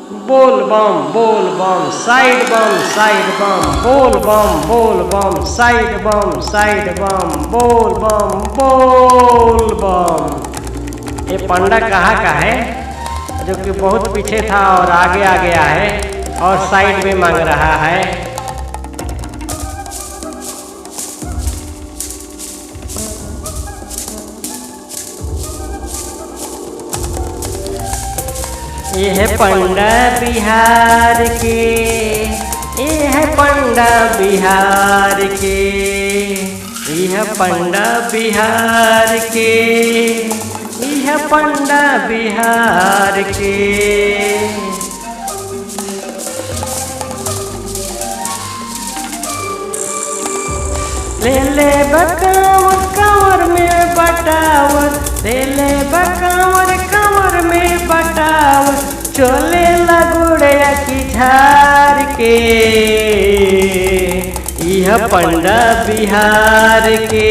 बोल बम साइड बम बोल बम साइड बम बोल बम। ये पंडा कहाँ का है जो कि बहुत पीछे था और आगे आ गया है और साइड में मांग रहा है। ये है पंडा बिहार के, ये है पंडा बिहार के, ये है पंडा बिहार के, ये है पंडा बिहार के। ले ले बकावर कांवर में बटावर, ले ले बकावर कांवर में बटावर, चले लगुड़िया की झार के। यह पंडा बिहार के,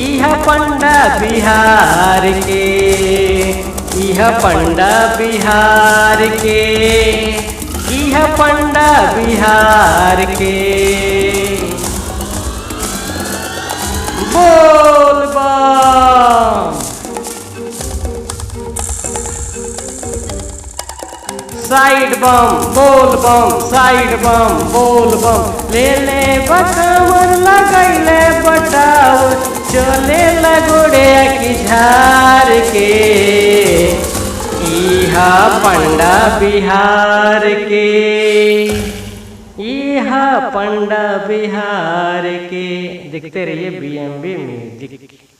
यह पंडा बिहार के, यह पंडा बिहार के, यह पंडा बिहार के। बोल बम साइड बम साइड बम बोल बम। ले ले बकावर लगैले बटाव, चले लगोड़े की झार के। इहा पंडा बिहार के, इहा पंडा बिहार के। देखते रहिए BMB म्यूजिक।